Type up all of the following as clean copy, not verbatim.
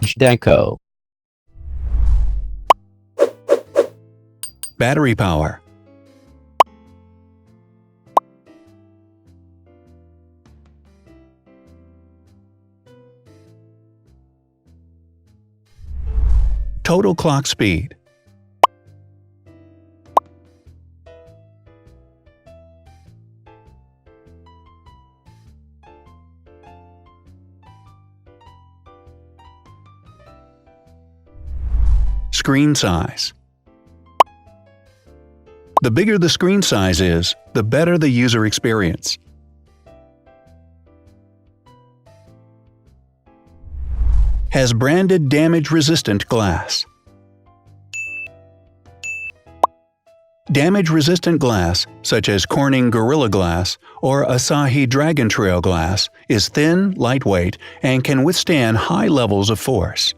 Zhdanko. Battery power. Total clock speed. Screen size. The bigger the screen size is, the better the user experience. Has branded damage-resistant glass. Damage-resistant glass, such as Corning Gorilla Glass or Asahi Dragon Trail glass, is thin, lightweight, and can withstand high levels of force.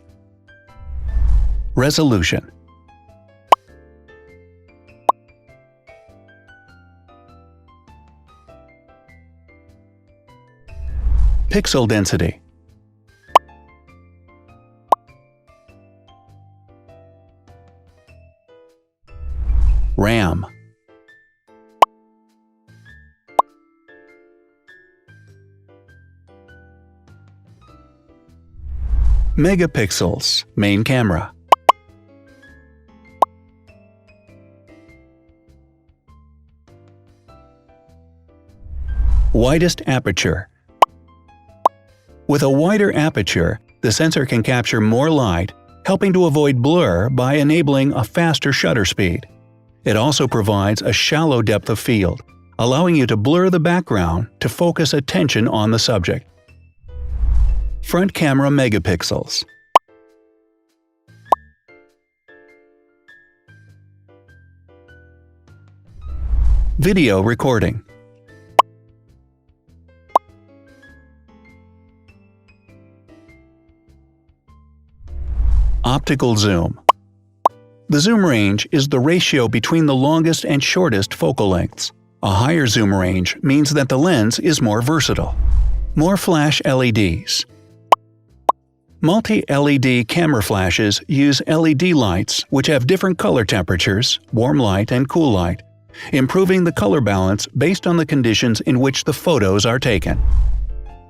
Resolution. Pixel density. RAM. Megapixels, main camera. Widest aperture. With a wider aperture, the sensor can capture more light, helping to avoid blur by enabling a faster shutter speed. It also provides a shallow depth of field, allowing you to blur the background to focus attention on the subject. Front camera megapixels. Video recording. Optical zoom. The zoom range is the ratio between the longest and shortest focal lengths. A higher zoom range means that the lens is more versatile. More flash LEDs. Multi-LED camera flashes use LED lights which have different color temperatures, warm light and cool light, improving the color balance based on the conditions in which the photos are taken.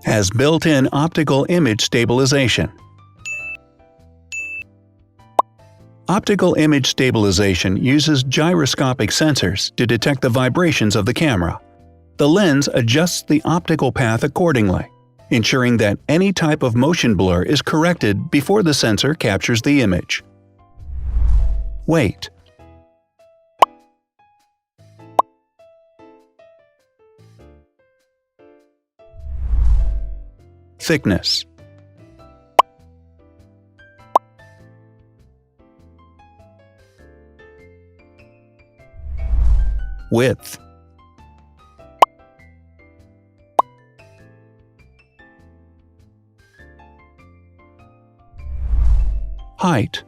Has built-in optical image stabilization. Optical image stabilization uses gyroscopic sensors to detect the vibrations of the camera. The lens adjusts the optical path accordingly, ensuring that any type of motion blur is corrected before the sensor captures the image. Weight. Thickness. Width. Height.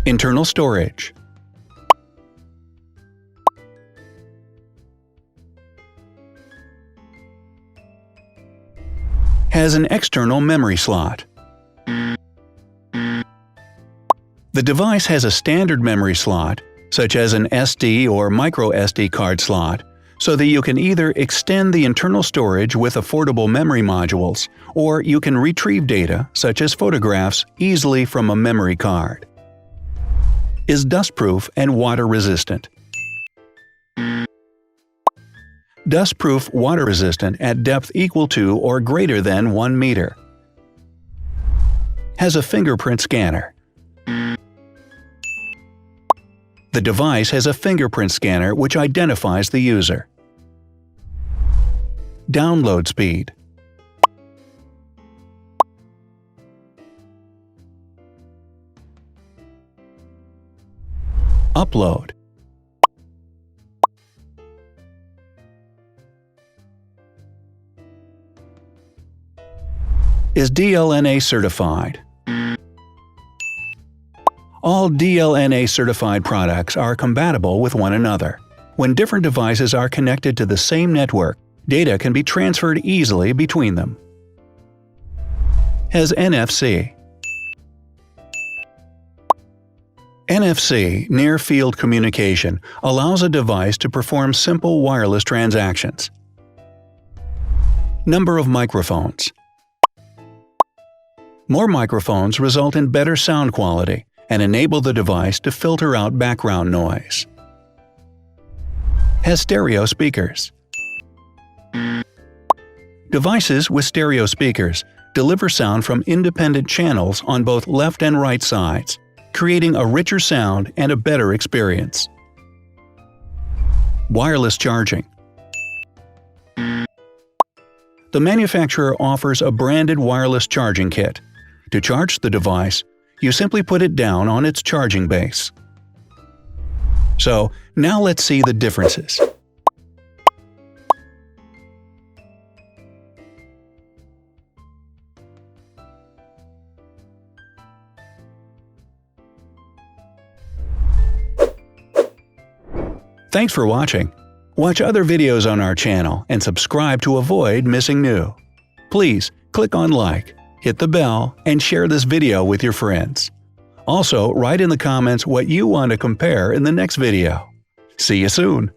Internal storage. Has an external memory slot. The device has a standard memory slot, such as an SD or micro SD card slot, so that you can either extend the internal storage with affordable memory modules, or you can retrieve data, such as photographs, easily from a memory card. Is dustproof and water-resistant. Dustproof water-resistant at depth equal to or greater than 1 meter. Has a fingerprint scanner. The device has a fingerprint scanner which identifies the user. Download speed. Upload. Is DLNA certified. All DLNA certified products are compatible with one another, When different devices are connected to the same network, data can be transferred easily between them. Has NFC. NFC, Near Field Communication, allows a device to perform simple wireless transactions. Number of microphones. More microphones result in better sound quality and enable the device to filter out background noise. Has stereo speakers. Devices with stereo speakers deliver sound from independent channels on both left and right sides, creating a richer sound and a better experience. Wireless charging. The manufacturer offers a branded wireless charging kit. To charge the device, you simply put it down on its charging base. So, now let's see the differences. Thanks for watching. Watch other videos on our channel and subscribe to avoid missing new. Please click on like, hit the bell, and share this video with your friends. Also, write in the comments what you want to compare in the next video. See you soon!